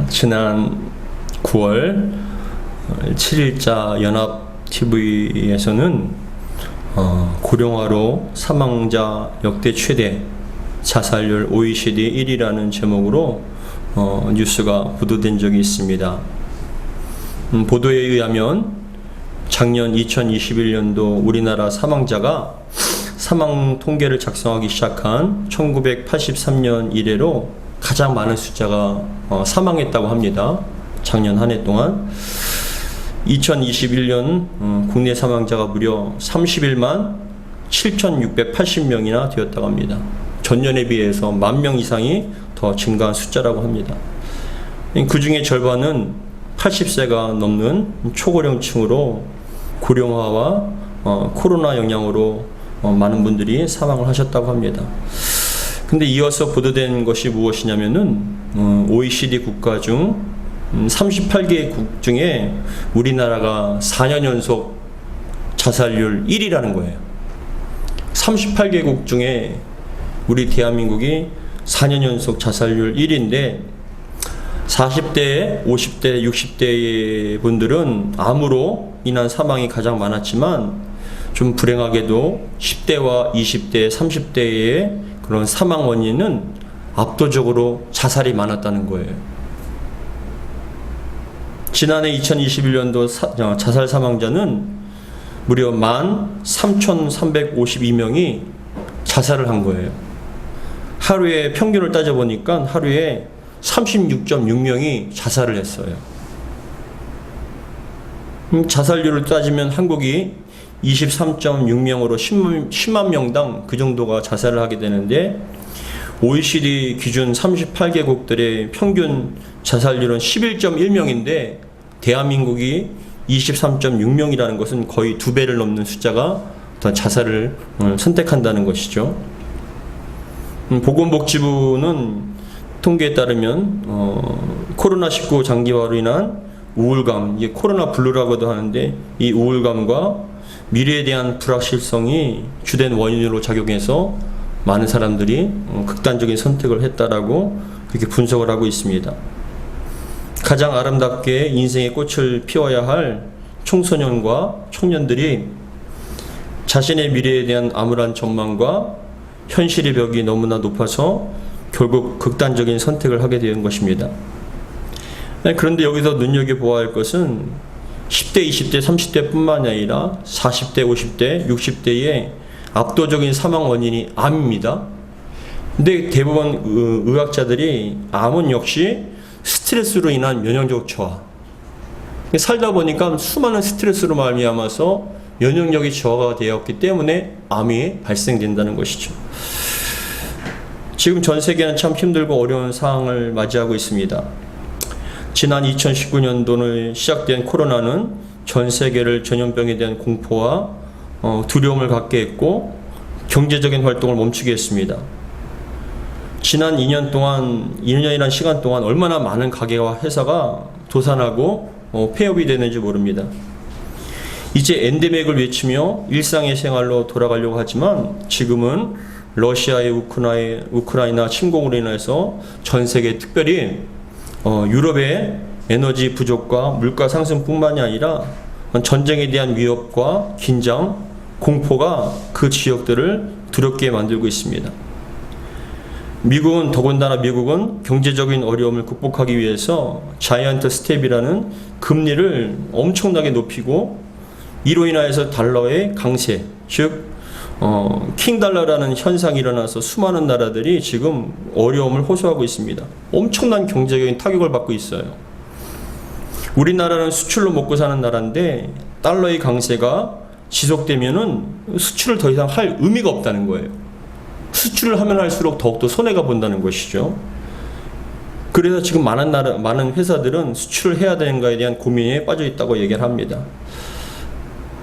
지난 9월 7일자 연합TV에서는 고령화로 사망자 역대 최대, 자살률 OECD 1위라는 제목으로 뉴스가 보도된 적이 있습니다. 보도에 의하면 작년 2021년도 우리나라 사망자가 사망 통계를 작성하기 시작한 1983년 이래로 가장 많은 숫자가 사망했다고 합니다. 작년 한 해 동안 2021년 국내 사망자가 무려 31만 7,680명이나 되었다고 합니다. 전년에 비해서 10,000명 이상이 더 증가한 숫자라고 합니다. 그 중에 절반은 80세가 넘는 초고령층으로 고령화와 코로나 영향으로 많은 분들이 사망을 하셨다고 합니다. 근데 이어서 보도된 것이 무엇이냐면은 OECD 국가 중 38개국 중에 우리나라가 4년 연속 자살률 1위라는 거예요. 38개국 중에 우리 대한민국이 4년 연속 자살률 1위인데 40대, 50대, 60대 분들은 암으로 인한 사망이 가장 많았지만 좀 불행하게도 10대와 20대, 30대의 그런 사망 원인은 압도적으로 자살이 많았다는 거예요. 지난해 2021년도 자살 사망자는 무려 13,352명이 자살을 한 거예요. 하루에 평균을 따져보니까 하루에 36.6명이 자살을 했어요. 자살률을 따지면 한국이 23.6명으로 10만 명당 그 정도가 자살을 하게 되는데 OECD 기준 38개국들의 평균 자살률은 11.1명인데 대한민국이 23.6명이라는 것은 거의 2배를 넘는 숫자가 더 자살을 선택한다는 것이죠. 보건복지부는 통계에 따르면 코로나19 장기화로 인한 우울감, 이게 코로나 블루라고도 하는데 이 우울감과 미래에 대한 불확실성이 주된 원인으로 작용해서 많은 사람들이 극단적인 선택을 했다라고 그렇게 분석을 하고 있습니다. 가장 아름답게 인생의 꽃을 피워야 할 청소년과 청년들이 자신의 미래에 대한 암울한 전망과 현실의 벽이 너무나 높아서 결국 극단적인 선택을 하게 되는 것입니다. 그런데 여기서 눈여겨보아야 할 것은 10대, 20대, 30대 뿐만 아니라 40대, 50대, 60대의 압도적인 사망 원인이 암입니다. 근데 대부분 의학자들이 암은 역시 스트레스로 인한 면역력 저하. 살다 보니까 수많은 스트레스로 말미암아서 면역력이 저하가 되었기 때문에 암이 발생된다는 것이죠. 지금 전 세계는 참 힘들고 어려운 상황을 맞이하고 있습니다. 지난 2019년도에 시작된 코로나는 전 세계를 전염병에 대한 공포와 두려움을 갖게 했고 경제적인 활동을 멈추게 했습니다. 지난 2년이라는 시간 동안 얼마나 많은 가게와 회사가 도산하고 폐업이 되는지 모릅니다. 이제 엔데믹을 외치며 일상의 생활로 돌아가려고 하지만 지금은 러시아의 우크라이나 침공으로 인해서 전 세계 특별히 유럽의 에너지 부족과 물가 상승뿐만이 아니라 전쟁에 대한 위협과 긴장, 공포가 그 지역들을 두렵게 만들고 있습니다. 더군다나 미국은 경제적인 어려움을 극복하기 위해서 자이언트 스텝이라는 금리를 엄청나게 높이고 이로 인하여서 달러의 강세, 즉 킹달러라는 현상이 일어나서 수많은 나라들이 지금 어려움을 호소하고 있습니다. 엄청난 경제적인 타격을 받고 있어요. 우리나라는 수출로 먹고 사는 나라인데 달러의 강세가 지속되면은 수출을 더 이상 할 의미가 없다는 거예요. 수출을 하면 할수록 더욱더 손해가 본다는 것이죠. 그래서 지금 많은 회사들은 수출을 해야 되는가에 대한 고민에 빠져 있다고 얘기를 합니다.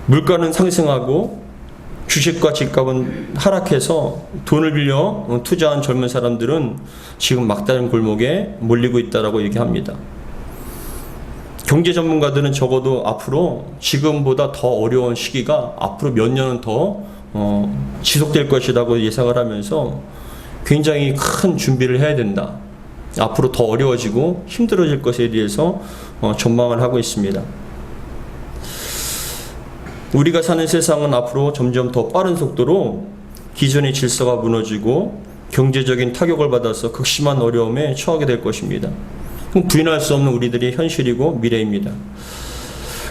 물가는 상승하고 주식과 집값은 하락해서 돈을 빌려 투자한 젊은 사람들은 지금 막다른 골목에 몰리고 있다고 얘기합니다. 경제 전문가들은 적어도 앞으로 지금보다 더 어려운 시기가 앞으로 몇 년은 더 지속될 것이라고 예상을 하면서 굉장히 큰 준비를 해야 된다. 앞으로 더 어려워지고 힘들어질 것에 대해서 전망을 하고 있습니다. 우리가 사는 세상은 앞으로 점점 더 빠른 속도로 기존의 질서가 무너지고 경제적인 타격을 받아서 극심한 어려움에 처하게 될 것입니다. 부인할 수 없는 우리들의 현실이고 미래입니다.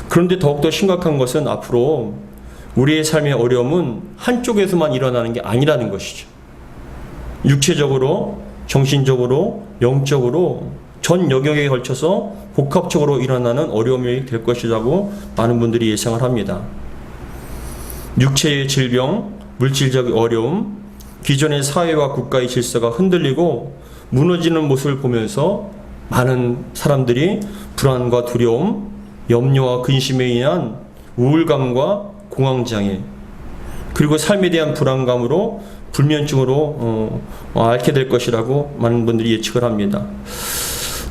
그런데 더욱더 심각한 것은 앞으로 우리의 삶의 어려움은 한쪽에서만 일어나는 게 아니라는 것이죠. 육체적으로, 정신적으로, 영적으로 전 영역에 걸쳐서 복합적으로 일어나는 어려움이 될 것이라고 많은 분들이 예상을 합니다. 육체의 질병, 물질적 어려움, 기존의 사회와 국가의 질서가 흔들리고 무너지는 모습을 보면서 많은 사람들이 불안과 두려움, 염려와 근심에 의한 우울감과 공황장애, 그리고 삶에 대한 불안감으로 불면증으로 앓게 될 것이라고 많은 분들이 예측을 합니다.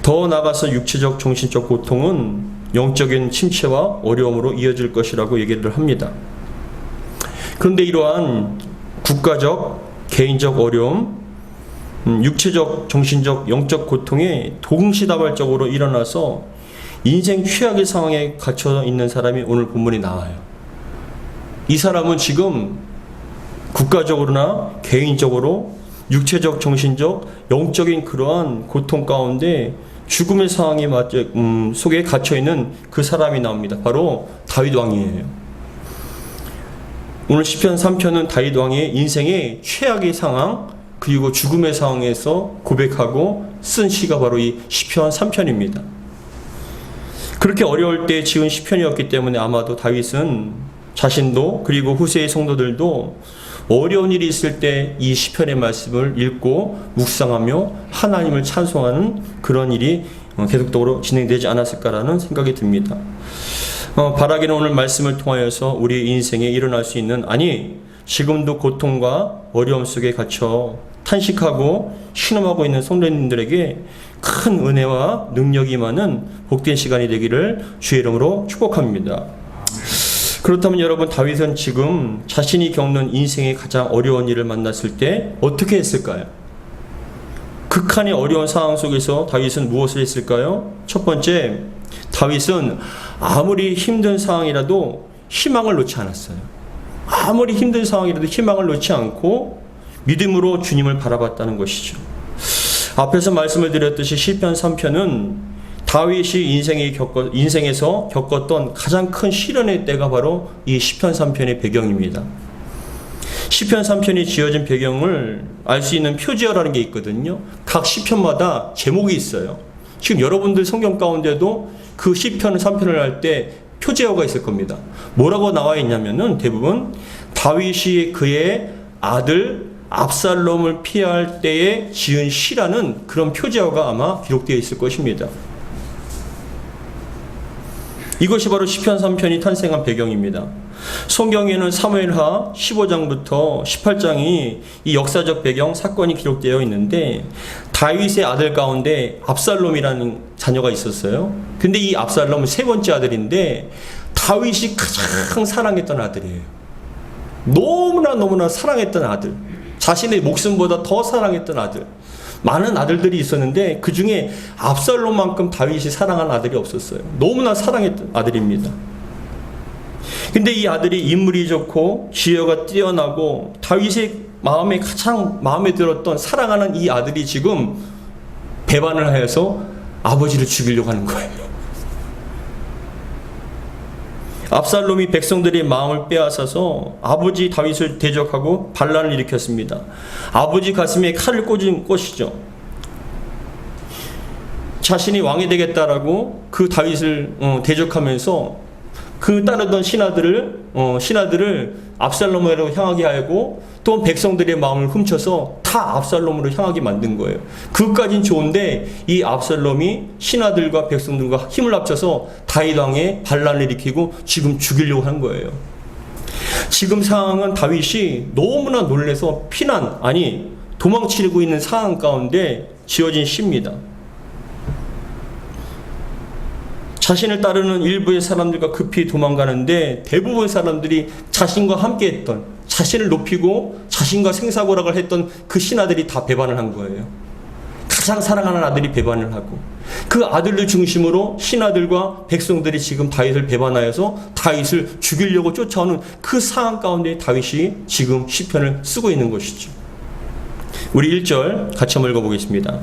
더 나아가서 육체적, 정신적 고통은 영적인 침체와 어려움으로 이어질 것이라고 얘기를 합니다. 그런데 이러한 국가적, 개인적 어려움, 육체적, 정신적, 영적 고통에 동시다발적으로 일어나서 인생 최악의 상황에 갇혀 있는 사람이 오늘 본문에 나와요. 이 사람은 지금 국가적으로나 개인적으로 육체적, 정신적, 영적인 그러한 고통 가운데 죽음의 상황에 속에 갇혀있는 그 사람이 나옵니다. 바로 다윗 왕이에요. 오늘 시편 3편은 다윗 왕의 인생의 최악의 상황, 그리고 죽음의 상황에서 고백하고 쓴 시가 바로 이 시편 3편입니다. 그렇게 어려울 때 지은 시편이었기 때문에 아마도 다윗은 자신도 그리고 후세의 성도들도 어려운 일이 있을 때 이 시편의 말씀을 읽고 묵상하며 하나님을 찬송하는 그런 일이 계속적으로 진행되지 않았을까라는 생각이 듭니다. 바라기는 오늘 말씀을 통하여서 우리의 인생에 일어날 수 있는, 아니 지금도 고통과 어려움 속에 갇혀 탄식하고 신음하고 있는 성도님들에게 큰 은혜와 능력이 많은 복된 시간이 되기를 주의 이름으로 축복합니다. 그렇다면 여러분, 다윗은 지금 자신이 겪는 인생의 가장 어려운 일을 만났을 때 어떻게 했을까요? 극한의 어려운 상황 속에서 다윗은 무엇을 했을까요? 첫 번째, 다윗은 아무리 힘든 상황이라도 희망을 놓지 않았어요. 아무리 힘든 상황이라도 희망을 놓지 않고 믿음으로 주님을 바라봤다는 것이죠. 앞에서 말씀을 드렸듯이 시편 3편은 다윗이 인생에서 겪었던 가장 큰 시련의 때가 바로 이 시편 3편의 배경입니다. 시편 3편이 지어진 배경을 알 수 있는 표지어라는 게 있거든요. 각 시편마다 제목이 있어요. 지금 여러분들 성경 가운데도 그 시편 3편을 할 때 표지어가 있을 겁니다. 뭐라고 나와 있냐면은 대부분 다윗이 그의 아들 압살롬을 피할 때에 지은 시라는 그런 표지어가 아마 기록되어 있을 것입니다. 이것이 바로 시편 3편이 탄생한 배경입니다. 성경에는 사무엘하 15장부터 18장이 이 역사적 배경 사건이 기록되어 있는데, 다윗의 아들 가운데 압살롬이라는 자녀가 있었어요. 근데 이 압살롬은 세 번째 아들인데 다윗이 가장 사랑했던 아들이에요. 너무나 사랑했던 아들, 자신의 목숨보다 더 사랑했던 아들. 많은 아들들이 있었는데 그 중에 압살롬만큼 다윗이 사랑한 아들이 없었어요. 너무나 사랑했던 아들입니다. 근데 이 아들이 인물이 좋고 지혜가 뛰어나고 다윗의 마음에 가장 마음에 들었던 사랑하는 이 아들이 지금 배반을 하여서 아버지를 죽이려고 하는 거예요. 압살롬이 백성들의 마음을 빼앗아서 아버지 다윗을 대적하고 반란을 일으켰습니다. 아버지 가슴에 칼을 꽂은 것이죠. 자신이 왕이 되겠다라고 그 다윗을 대적하면서 그 따르던 신하들을 압살롬으로 향하게 하고 또 백성들의 마음을 훔쳐서 다 압살롬으로 향하게 만든 거예요. 그것까진 좋은데 이 압살롬이 신하들과 백성들과 힘을 합쳐서 다윗 왕의 반란을 일으키고 지금 죽이려고 한 거예요. 지금 상황은 다윗이 너무나 놀라서 도망치고 있는 상황 가운데 지어진 시입니다. 자신을 따르는 일부의 사람들과 급히 도망가는데 대부분 사람들이 자신과 함께했던, 자신을 높이고 자신과 생사고락을 했던 그 신하들이 다 배반을 한 거예요. 가장 사랑하는 아들이 배반을 하고 그 아들을 중심으로 신하들과 백성들이 지금 다윗을 배반하여서 다윗을 죽이려고 쫓아오는 그 상황 가운데 다윗이 지금 시편을 쓰고 있는 것이죠. 우리 1절 같이 한번 읽어보겠습니다.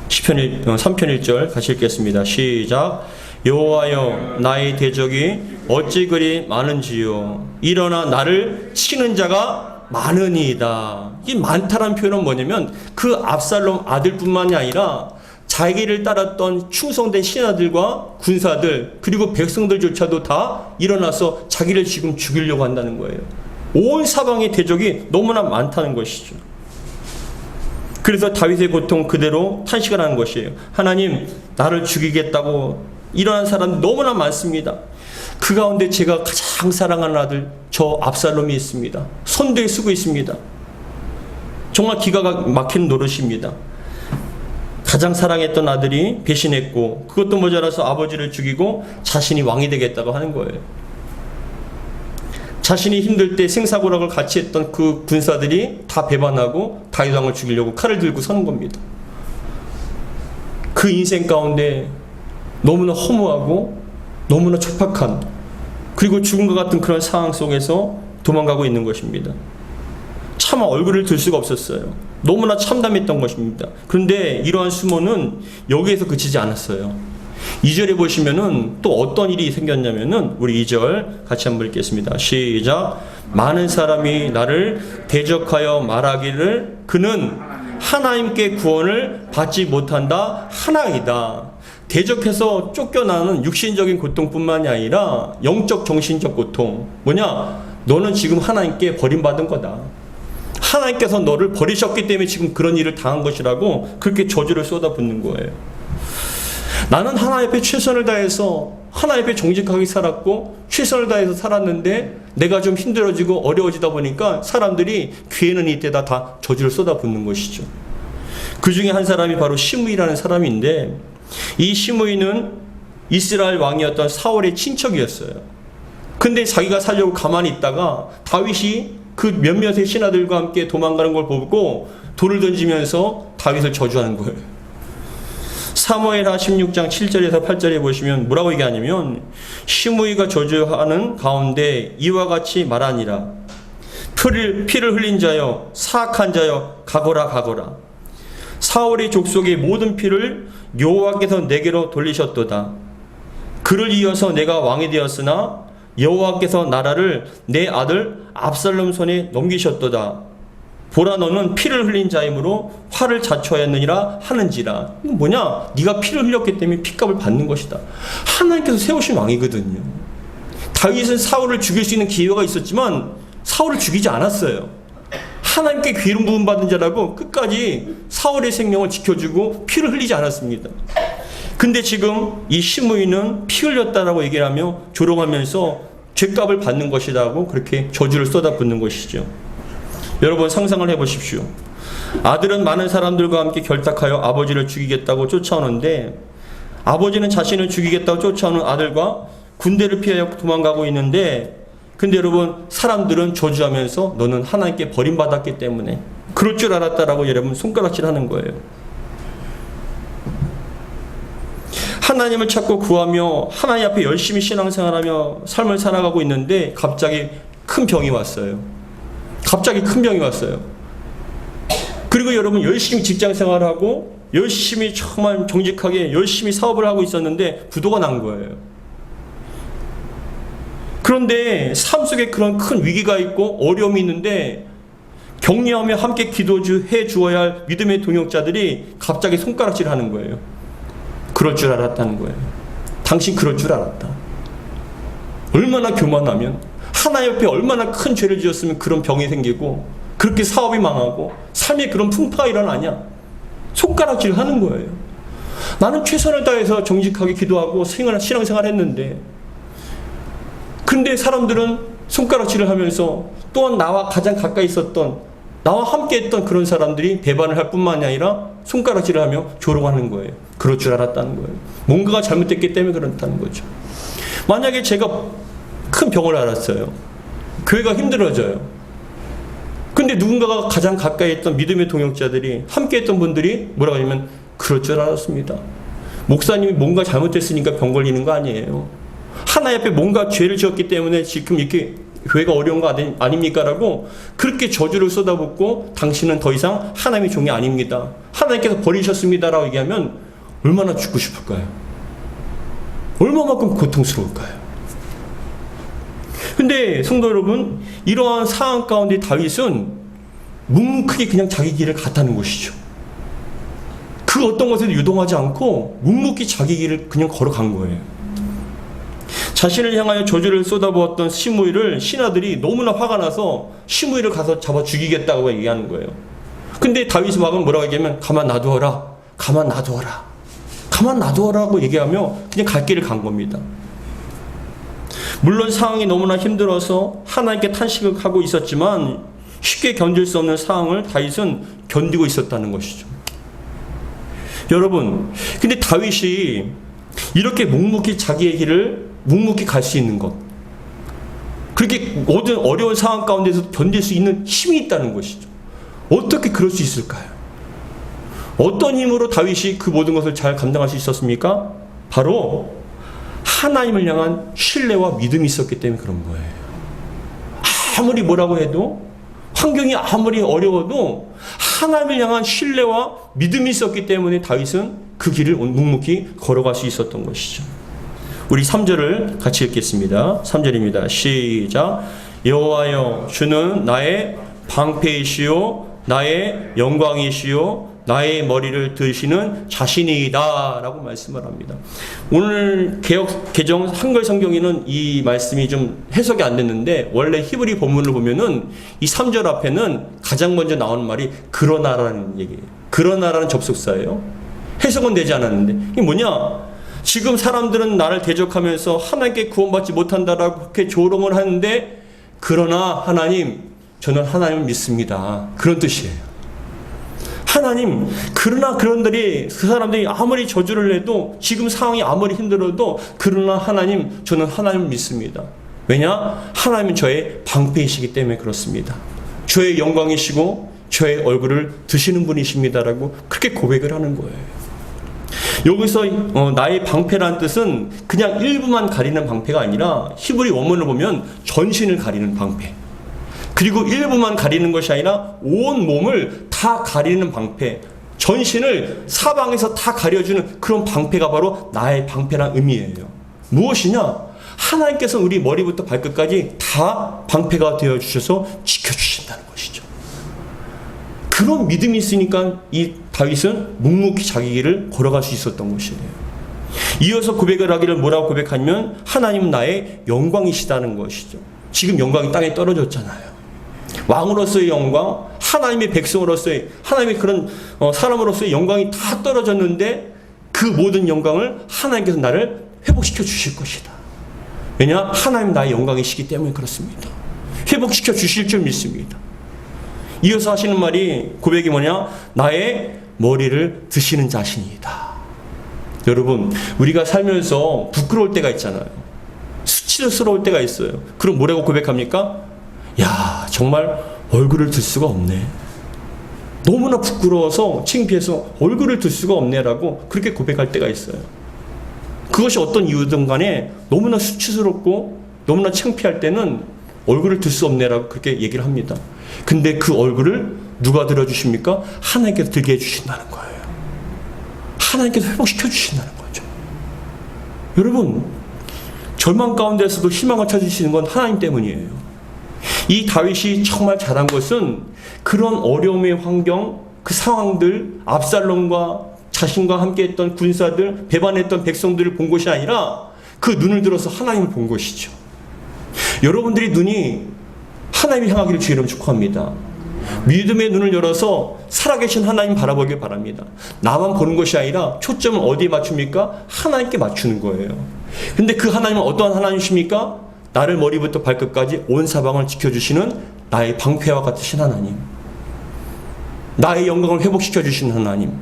시편 3편 1절 같이 읽겠습니다. 시작. 여호와여 나의 대적이 어찌 그리 많은지요. 일어나 나를 치는 자가 많으니이다. 이 많다라는 표현은 뭐냐면 그 압살롬 아들뿐만이 아니라 자기를 따랐던 충성된 신하들과 군사들 그리고 백성들조차도 다 일어나서 자기를 지금 죽이려고 한다는 거예요. 온 사방의 대적이 너무나 많다는 것이죠. 그래서 다윗의 고통 그대로 탄식을 하는 것이에요. 하나님, 나를 죽이겠다고 일어난 사람이 너무나 많습니다. 그 가운데 제가 가장 사랑하는 아들 저 압살롬이 있습니다. 손대에 쓰고 있습니다. 정말 기가 막히는 노릇입니다. 가장 사랑했던 아들이 배신했고 그것도 모자라서 아버지를 죽이고 자신이 왕이 되겠다고 하는 거예요. 자신이 힘들 때 생사고락을 같이 했던 그 군사들이 다 배반하고 다윗 왕을 죽이려고 칼을 들고 서는 겁니다. 그 인생 가운데 너무나 허무하고 너무나 촉박한 그리고 죽음과 같은 그런 상황 속에서 도망가고 있는 것입니다. 차마 얼굴을 들 수가 없었어요. 너무나 참담했던 것입니다. 그런데 이러한 수모는 여기에서 그치지 않았어요. 2절에 보시면은 또 어떤 일이 생겼냐면은 우리 2절 같이 한번 읽겠습니다. 시작. 많은 사람이 나를 대적하여 말하기를 그는 하나님께 구원을 받지 못한다 하나이다. 대적해서 쫓겨나는 육신적인 고통뿐만이 아니라 영적 정신적 고통. 뭐냐? 너는 지금 하나님께 버림받은 거다. 하나님께서 너를 버리셨기 때문에 지금 그런 일을 당한 것이라고 그렇게 저주를 쏟아붓는 거예요. 나는 하나님 앞에 최선을 다해서 하나님 앞에 정직하게 살았고 최선을 다해서 살았는데 내가 좀 힘들어지고 어려워지다 보니까 사람들이 귀에는 이때다 다 저주를 쏟아붓는 것이죠. 그 중에 한 사람이 바로 시므이라는 사람인데 이 시므이는 이스라엘 왕이었던 사울의 친척이었어요. 근데 자기가 살려고 가만히 있다가 다윗이 그 몇몇의 신하들과 함께 도망가는 걸 보고 돌을 던지면서 다윗을 저주하는 거예요. 사무엘하 16장 7절에서 8절에 보시면 뭐라고 얘기하냐면 시므이가 저주하는 가운데 이와 같이 말하니라. 피를 흘린 자여 사악한 자여 가거라 가거라. 사울의 족속의 모든 피를 여호와께서 내게로 돌리셨도다. 그를 이어서 내가 왕이 되었으나 여호와께서 나라를 내 아들 압살롬 손에 넘기셨도다. 보라 너는 피를 흘린 자이므로 화를 자초하였느니라 하는지라. 이건 뭐냐? 네가 피를 흘렸기 때문에 핏값을 받는 것이다. 하나님께서 세우신 왕이거든요. 다윗은 사울을 죽일 수 있는 기회가 있었지만 사울을 죽이지 않았어요. 하나님께 기름 부음 받은 자라고 끝까지 사울의 생명을 지켜주고 피를 흘리지 않았습니다. 근데 지금 이 시므이는 피 흘렸다라고 얘기를 하며 조롱하면서 죄값을 받는 것이라고 그렇게 저주를 쏟아붓는 것이죠. 여러분 상상을 해보십시오. 아들은 많은 사람들과 함께 결탁하여 아버지를 죽이겠다고 쫓아오는데 아버지는 자신을 죽이겠다고 쫓아오는 아들과 군대를 피하여 도망가고 있는데 근데 여러분 사람들은 저주하면서 너는 하나님께 버림받았기 때문에 그럴 줄 알았다라고 여러분 손가락질 하는 거예요. 하나님을 찾고 구하며 하나님 앞에 열심히 신앙생활하며 삶을 살아가고 있는데 갑자기 큰 병이 왔어요. 갑자기 큰 병이 왔어요. 그리고 여러분 열심히 직장생활하고 열심히 정말 정직하게 열심히 사업을 하고 있었는데 부도가 난 거예요. 그런데 삶 속에 그런 큰 위기가 있고 어려움이 있는데 격려하며 함께 기도해 주어야 할 믿음의 동역자들이 갑자기 손가락질 하는 거예요. 그럴 줄 알았다는 거예요. 당신 그럴 줄 알았다. 얼마나 교만하면 하나님 옆에 얼마나 큰 죄를 지었으면 그런 병이 생기고 그렇게 사업이 망하고 삶에 그런 풍파가 일어나냐. 손가락질 하는 거예요. 나는 최선을 다해서 정직하게 기도하고 신앙생활 했는데 근데 사람들은 손가락질을 하면서 또한 나와 가장 가까이 있었던 나와 함께 했던 그런 사람들이 배반을 할 뿐만이 아니라 손가락질을 하며 조롱하는 거예요. 그럴 줄 알았다는 거예요. 뭔가가 잘못됐기 때문에 그렇다는 거죠. 만약에 제가 큰 병을 앓았어요. 교회가 힘들어져요. 근데 누군가가 가장 가까이 있던 믿음의 동역자들이 함께 했던 분들이 뭐라고 하냐면 그럴 줄 알았습니다. 목사님이 뭔가 잘못됐으니까 병 걸리는 거 아니에요. 하나님 앞에 뭔가 죄를 지었기 때문에 지금 이렇게 교회가 어려운 거 아닙니까? 라고 그렇게 저주를 쏟아붓고 당신은 더 이상 하나님의 종이 아닙니다. 하나님께서 버리셨습니다. 라고 얘기하면 얼마나 죽고 싶을까요? 얼마만큼 고통스러울까요? 근데 성도 여러분, 이러한 상황 가운데 다윗은 묵묵하게 그냥 자기 길을 갔다는 것이죠. 그 어떤 것에도 유동하지 않고 묵묵히 자기 길을 그냥 걸어간 거예요. 자신을 향하여 저주를 쏟아부었던 시므이를 신하들이 너무나 화가 나서 시므이를 가서 잡아 죽이겠다고 얘기하는 거예요. 근데 다윗의 왕은 뭐라고 얘기하면 가만 놔두어라, 가만 놔두어라, 가만 놔두어라고 얘기하며 그냥 갈 길을 간 겁니다. 물론 상황이 너무나 힘들어서 하나님께 탄식을 하고 있었지만 쉽게 견딜 수 없는 상황을 다윗은 견디고 있었다는 것이죠. 여러분, 근데 다윗이 이렇게 묵묵히 자기의 길을 묵묵히 갈 수 있는 것, 그렇게 모든 어려운 상황 가운데서 견딜 수 있는 힘이 있다는 것이죠. 어떻게 그럴 수 있을까요? 어떤 힘으로 다윗이 그 모든 것을 잘 감당할 수 있었습니까? 바로 하나님을 향한 신뢰와 믿음이 있었기 때문에 그런 거예요. 아무리 뭐라고 해도, 환경이 아무리 어려워도 하나님을 향한 신뢰와 믿음이 있었기 때문에 다윗은 그 길을 묵묵히 걸어갈 수 있었던 것이죠. 우리 3절을 같이 읽겠습니다. 3절입니다. 시작. 여호와여, 주는 나의 방패이시요 나의 영광이시요 나의 머리를 드시는 자신이다 라고 말씀을 합니다. 오늘 개정 한글 성경에는 이 말씀이 좀 해석이 안 됐는데, 원래 히브리 본문을 보면은 이 3절 앞에는 가장 먼저 나오는 말이 그러나라는 얘기예요. 그러나라는 접속사예요. 해석은 되지 않았는데 이게 뭐냐? 지금 사람들은 나를 대적하면서 하나님께 구원받지 못한다라고 그렇게 조롱을 하는데, 그러나 하나님, 저는 하나님을 믿습니다. 그런 뜻이에요. 하나님, 그러나 그 사람들이 아무리 저주를 해도, 지금 상황이 아무리 힘들어도, 그러나 하나님, 저는 하나님을 믿습니다. 왜냐? 하나님은 저의 방패이시기 때문에 그렇습니다. 저의 영광이시고 저의 얼굴을 드시는 분이십니다라고 그렇게 고백을 하는 거예요. 여기서 나의 방패라는 뜻은 그냥 일부만 가리는 방패가 아니라 히브리 원문을 보면 전신을 가리는 방패, 그리고 일부만 가리는 것이 아니라 온 몸을 다 가리는 방패, 전신을 사방에서 다 가려주는 그런 방패가 바로 나의 방패란 의미예요. 무엇이냐? 하나님께서 우리 머리부터 발끝까지 다 방패가 되어주셔서 지켜주신다는 것이죠. 그런 믿음이 있으니까 이 다윗은 묵묵히 자기 길을 걸어갈 수 있었던 것이에요. 이어서 고백을 하기를 뭐라고 고백하냐면 하나님은 나의 영광이시다는 것이죠. 지금 영광이 땅에 떨어졌잖아요. 왕으로서의 영광, 하나님의 백성으로서의, 하나님의 그런 사람으로서의 영광이 다 떨어졌는데 그 모든 영광을 하나님께서 나를 회복시켜 주실 것이다. 왜냐? 하나님 나의 영광이시기 때문에 그렇습니다. 회복시켜 주실 줄 믿습니다. 이어서 하시는 말이, 고백이 뭐냐? 나의 머리를 드시는 자신이다. 여러분, 우리가 살면서 부끄러울 때가 있잖아요. 수치스러울 때가 있어요. 그럼 뭐라고 고백합니까? 야, 정말 얼굴을 들 수가 없네. 너무나 부끄러워서 창피해서 얼굴을 들 수가 없네라고 그렇게 고백할 때가 있어요. 그것이 어떤 이유든 간에 너무나 수치스럽고 너무나 창피할 때는 얼굴을 들 수 없네라고 그렇게 얘기를 합니다. 근데 그 얼굴을 누가 들어주십니까? 하나님께서 들게 해주신다는 거예요. 하나님께서 회복시켜 주신다는 거죠. 여러분, 절망 가운데서도 희망을 찾으시는 건 하나님 때문이에요. 이 다윗이 정말 잘한 것은 그런 어려움의 환경, 그 상황들, 압살롬과 자신과 함께했던 군사들, 배반했던 백성들을 본 것이 아니라 그 눈을 들어서 하나님을 본 것이죠. 여러분들이 눈이 하나님을 향하기를 주의 이름으로 축복합니다. 믿음의 눈을 열어서 살아계신 하나님 바라보길 바랍니다. 나만 보는 것이 아니라 초점은 어디에 맞춥니까? 하나님께 맞추는 거예요. 근데 그 하나님은 어떠한 하나님이십니까? 나를 머리부터 발끝까지 온 사방을 지켜주시는 나의 방패와 같으신 하나님, 나의 영광을 회복시켜 주시는 하나님,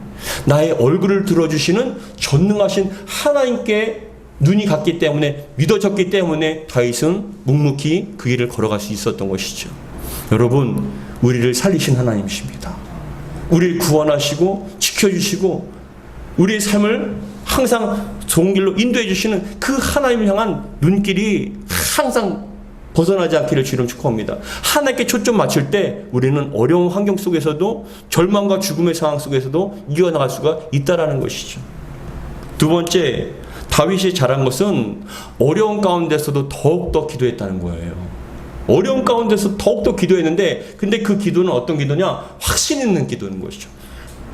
나의 얼굴을 들어주시는 전능하신 하나님께 눈이 갔기 때문에, 믿어졌기 때문에 다윗은 묵묵히 그 길을 걸어갈 수 있었던 것이죠. 여러분, 우리를 살리신 하나님이십니다. 우리를 구원하시고 지켜주시고 우리의 삶을 항상 좋은 길로 인도해 주시는 그 하나님을 향한 눈길이 항상 벗어나지 않기를 주님 축복합니다. 하나님께 초점 맞출 때 우리는 어려운 환경 속에서도 절망과 죽음의 상황 속에서도 이겨나갈 수가 있다라는 것이죠. 두 번째, 다윗이 잘한 것은 어려운 가운데서도 더욱더 기도했다는 거예요. 어려운 가운데서 더욱더 기도했는데, 근데 그 기도는 어떤 기도냐? 확신 있는 기도인 것이죠.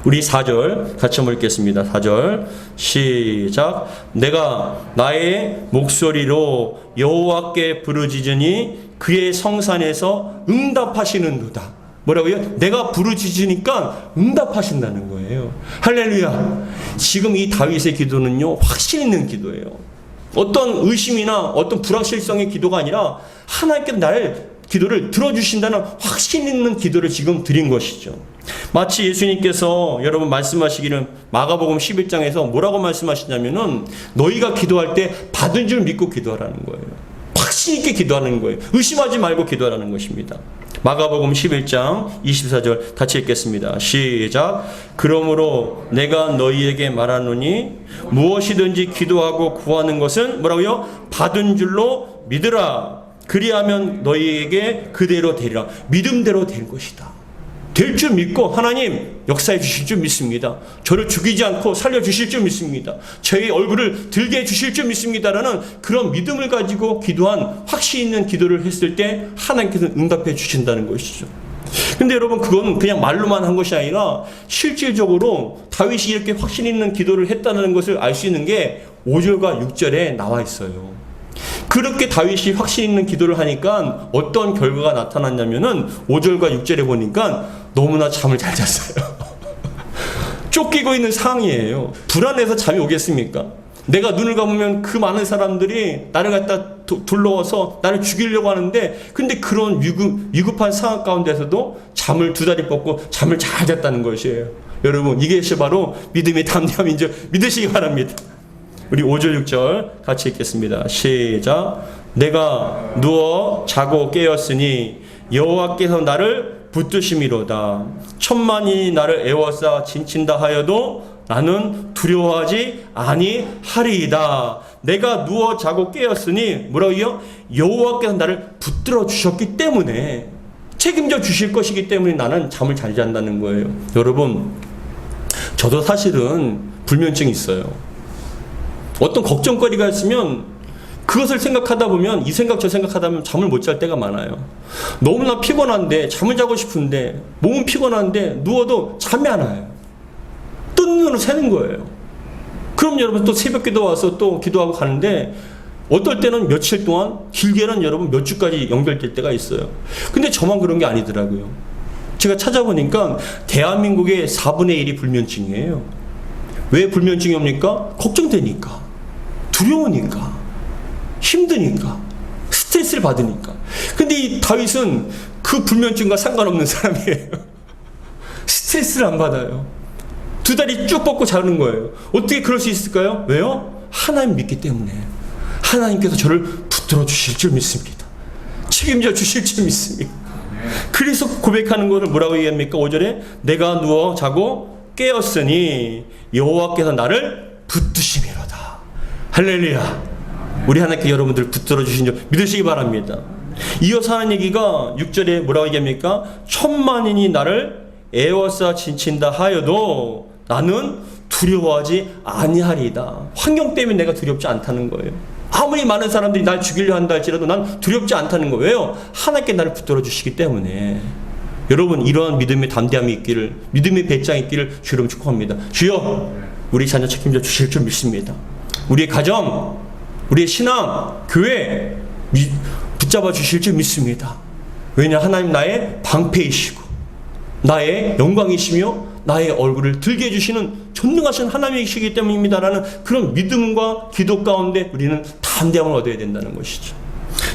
우리 4절 같이 한번 읽겠습니다. 4절 시작. 내가 나의 목소리로 여호와께 부르짖으니 그의 성산에서 응답하시는도다. 뭐라고요? 내가 부르짖으니까 응답하신다는 거예요. 할렐루야. 지금 이 다윗의 기도는요, 확신 있는 기도예요. 어떤 의심이나 어떤 불확실성의 기도가 아니라 하나님께서 나의 기도를 들어주신다는 확신 있는 기도를 지금 드린 것이죠. 마치 예수님께서 여러분 말씀하시기를 마가복음 11장에서 뭐라고 말씀하시냐면은 너희가 기도할 때 받은 줄 믿고 기도하라는 거예요. 확신 있게 기도하는 거예요. 의심하지 말고 기도하라는 것입니다. 마가복음 11장 24절 같이 읽겠습니다. 시작. 그러므로 내가 너희에게 말하노니 무엇이든지 기도하고 구하는 것은 뭐라고요? 받은 줄로 믿으라. 그리하면 너희에게 그대로 되리라. 믿음대로 될 것이다. 될 줄 믿고 하나님 역사해 주실 줄 믿습니다. 저를 죽이지 않고 살려주실 줄 믿습니다. 저의 얼굴을 들게 해주실 줄 믿습니다라는 그런 믿음을 가지고 기도한 확신 있는 기도를 했을 때 하나님께서 응답해 주신다는 것이죠. 근데 여러분 그건 그냥 말로만 한 것이 아니라 실질적으로 다윗이 이렇게 확신 있는 기도를 했다는 것을 알 수 있는 게 5절과 6절에 나와 있어요. 그렇게 다윗이 확신 있는 기도를 하니까 어떤 결과가 나타났냐면은 5절과 6절에 보니까 너무나 잠을 잘 잤어요. 쫓기고 있는 상황이에요. 불안해서 잠이 오겠습니까? 내가 눈을 감으면 그 많은 사람들이 나를 갖다 둘러와서 나를 죽이려고 하는데, 근데 그런 위급한 상황 가운데서도 잠을 두 다리 뻗고 잠을 잘 잤다는 것이에요. 여러분 이게 바로 믿음의 담대함인 줄 믿으시기 바랍니다. 우리 5절 6절 같이 읽겠습니다. 시작. 내가 누워 자고 깨었으니 여호와께서 나를 붙드심이로다. 천만이 나를 애워싸 진친다 하여도 나는 두려워하지 아니하리이다. 내가 누워 자고 깨었으니 뭐라고요? 여호와께서 나를 붙들어 주셨기 때문에, 책임져 주실 것이기 때문에 나는 잠을 잘 잔다는 거예요. 여러분 저도 사실은 불면증이 있어요. 어떤 걱정거리가 있으면 그것을 생각하다 보면 이 생각 저 생각하다 보면 잠을 못 잘 때가 많아요. 너무나 피곤한데 잠을 자고 싶은데 몸은 피곤한데 누워도 잠이 안 와요. 뜬 눈으로 새는 거예요. 그럼 여러분 또 새벽 기도 와서 또 기도하고 가는데 어떨 때는 며칠 동안, 길게는 여러분 몇 주까지 연결될 때가 있어요. 근데 저만 그런 게 아니더라고요. 제가 찾아보니까 대한민국의 4분의 1이 불면증이에요. 왜 불면증이 옵니까? 걱정되니까, 두려우니까, 힘드니까, 스트레스를 받으니까. 근데 이 다윗은 그 불면증과 상관없는 사람이에요. 스트레스를 안 받아요. 두 다리 쭉 뻗고 자는 거예요. 어떻게 그럴 수 있을까요? 왜요? 하나님 믿기 때문에. 하나님께서 저를 붙들어 주실 줄 믿습니다. 책임져 주실 줄 믿습니다. 그래서 고백하는 것을 뭐라고 얘기합니까? 5절에 내가 누워 자고 깨었으니 여호와께서 나를 붙드심이로다. 할렐루야. 우리 하나님께 여러분들 붙들어 주신 줄 믿으시기 바랍니다. 이어서 하는 얘기가 6절에 뭐라고 얘기합니까? 천만인이 나를 애워싸 진친다 하여도 나는 두려워하지 아니하리이다. 환경 때문에 내가 두렵지 않다는 거예요. 아무리 많은 사람들이 날 죽이려 한다 할지라도 난 두렵지 않다는 거예요. 왜요? 하나님께 나를 붙들어 주시기 때문에. 여러분 이러한 믿음의 담대함이 있기를, 믿음의 배짱이 있기를 주여 축복합니다. 주여 우리 자녀 책임져 주실 줄 믿습니다. 우리의 가정, 우리의 신앙, 교회 붙잡아 주실 줄 믿습니다. 왜냐 하나님 나의 방패이시고 나의 영광이시며 나의 얼굴을 들게 해주시는 전능하신 하나님이시기 때문입니다라는 그런 믿음과 기도 가운데 우리는 담대함을 얻어야 된다는 것이죠.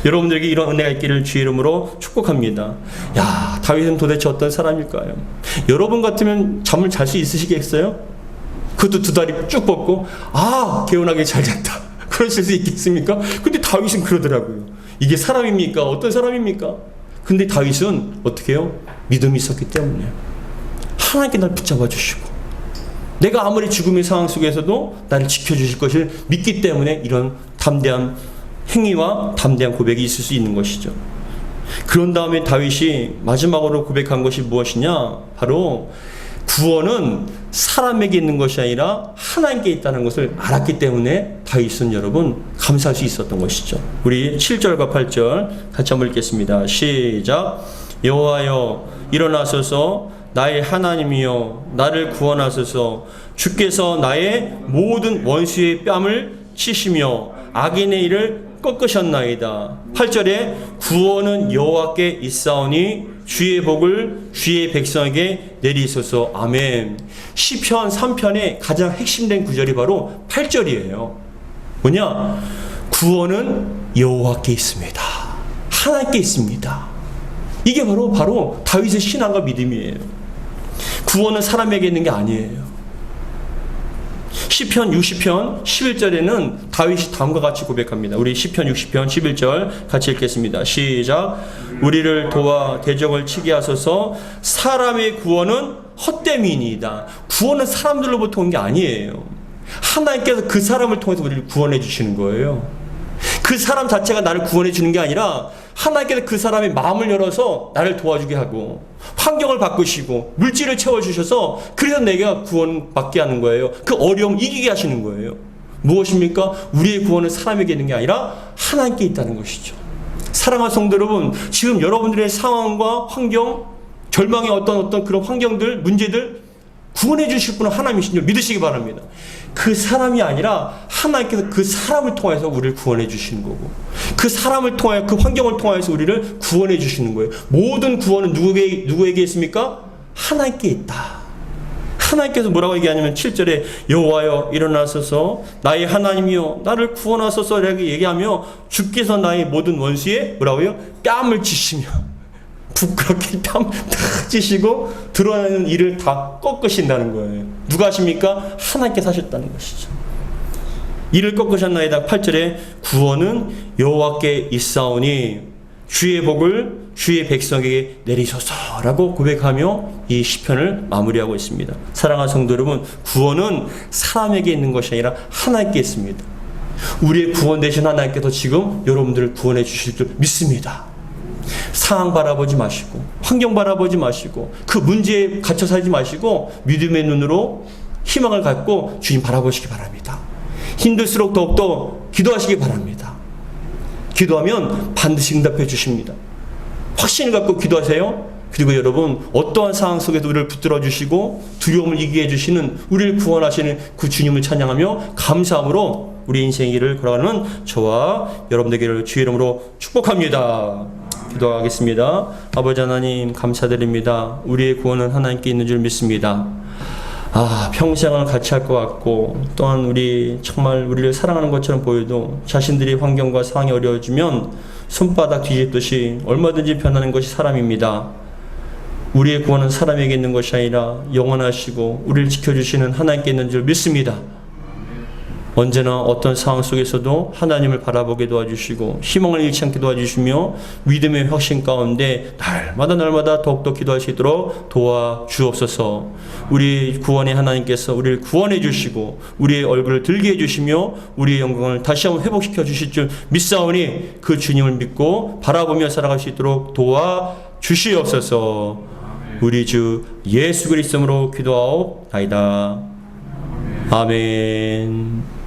여러분들에게 이런 은혜가 있기를 주의 이름으로 축복합니다. 야, 다윗은 도대체 어떤 사람일까요? 여러분 같으면 잠을 잘 수 있으시겠어요? 그것도 두 다리 쭉 뻗고 개운하게 잘 잤다. 그러실 수 있겠습니까? 근데 다윗은 그러더라고요. 이게 사람입니까? 어떤 사람입니까? 근데 다윗은 어떻게 해요? 믿음이 있었기 때문에 하나님께 날 붙잡아 주시고 내가 아무리 죽음의 상황 속에서도 나를 지켜주실 것을 믿기 때문에 이런 담대한 행위와 담대한 고백이 있을 수 있는 것이죠. 그런 다음에 다윗이 마지막으로 고백한 것이 무엇이냐? 바로 구원은 사람에게 있는 것이 아니라 하나님께 있다는 것을 알았기 때문에 다윗은 여러분 감사할 수 있었던 것이죠. 우리 7절과 8절 같이 한번 읽겠습니다. 시작. 여호와여 일어나소서, 나의 하나님이여 나를 구원하소서. 주께서 나의 모든 원수의 뺨을 치시며 악인의 일을 꺾으셨나이다. 8절에 구원은 여호와께 있사오니 주의 복을 주의 백성에게 내리소서. 아멘. 시편 3편의 가장 핵심된 구절이 바로 8절이에요. 뭐냐? 구원은 여호와께 있습니다. 하나님께 있습니다. 이게 바로 다윗의 신앙과 믿음이에요. 구원은 사람에게 있는 게 아니에요. 시편 60편 11절에는 다윗이 다음과 같이 고백합니다. 우리 시편 60편 11절 같이 읽겠습니다. 시작. 우리를 도와 대적을 치게 하소서. 사람의 구원은 헛됨이니이다. 구원은 사람들로부터 온 게 아니에요. 하나님께서 그 사람을 통해서 우리를 구원해 주시는 거예요. 그 사람 자체가 나를 구원해 주는 게 아니라 하나님께서 그 사람의 마음을 열어서 나를 도와주게 하고 환경을 바꾸시고 물질을 채워주셔서 그래서 내가 구원받게 하는 거예요. 그 어려움 이기게 하시는 거예요. 무엇입니까? 우리의 구원은 사람에게 있는 게 아니라 하나님께 있다는 것이죠. 사랑하는 성도 여러분, 지금 여러분들의 상황과 환경, 절망의 어떤 그런 환경들, 문제들 구원해 주실 분은 하나님이신 줄 믿으시기 바랍니다. 그 사람이 아니라 하나님께서 그 사람을 통해서 우리를 구원해 주시는 거고, 그 사람을 통해 그 환경을 통해서 우리를 구원해 주시는 거예요. 모든 구원은 누구에게 있습니까? 하나님께 있다. 하나님께서 뭐라고 얘기하냐면 7절에 여호와여 일어나소서, 나의 하나님이여 나를 구원하소서 이렇게 얘기하며 주께서 나의 모든 원수의 뭐라고요? 뺨을 치시며 부끄럽게 뺨 탁 찌시고 드러나는 일을 다 꺾으신다는 거예요. 누가 하십니까? 하나님께서 하셨다는 것이죠. 이를 꺾으셨나이다. 8절에 구원은 여호와께 있사오니 주의 복을 주의 백성에게 내리소서라고 고백하며 이 시편을 마무리하고 있습니다. 사랑하는 성도 여러분, 구원은 사람에게 있는 것이 아니라 하나님께 있습니다. 우리의 구원 되신 하나님께서 지금 여러분들을 구원해 주실 줄 믿습니다. 상황 바라보지 마시고 환경 바라보지 마시고 그 문제에 갇혀 살지 마시고 믿음의 눈으로 희망을 갖고 주님 바라보시기 바랍니다. 힘들수록 더욱더 기도하시기 바랍니다. 기도하면 반드시 응답해 주십니다. 확신을 갖고 기도하세요. 그리고 여러분, 어떠한 상황 속에도 우리를 붙들어 주시고 두려움을 이기게 해주시는, 우리를 구원하시는 그 주님을 찬양하며 감사함으로 우리 인생의 길을 걸어가는 저와 여러분들에게 주의 이름으로 축복합니다. 기도하겠습니다. 아버지 하나님 감사드립니다. 우리의 구원은 하나님께 있는 줄 믿습니다. 평생을 같이 할 것 같고 또한 우리 정말 우리를 사랑하는 것처럼 보여도 자신들이 환경과 상황이 어려워지면 손바닥 뒤집듯이 얼마든지 변하는 것이 사람입니다. 우리의 구원은 사람에게 있는 것이 아니라 영원하시고 우리를 지켜주시는 하나님께 있는 줄 믿습니다. 언제나 어떤 상황 속에서도 하나님을 바라보게 도와주시고 희망을 잃지 않게 도와주시며 믿음의 확신 가운데 날마다 더욱더 기도할 수 있도록 도와주옵소서. 우리 구원의 하나님께서 우리를 구원해 주시고 우리의 얼굴을 들게 해주시며 우리의 영광을 다시 한번 회복시켜 주실 줄 믿사오니 그 주님을 믿고 바라보며 살아갈 수 있도록 도와주시옵소서. 우리 주 예수 그리스도로 기도하옵나이다. 아멘.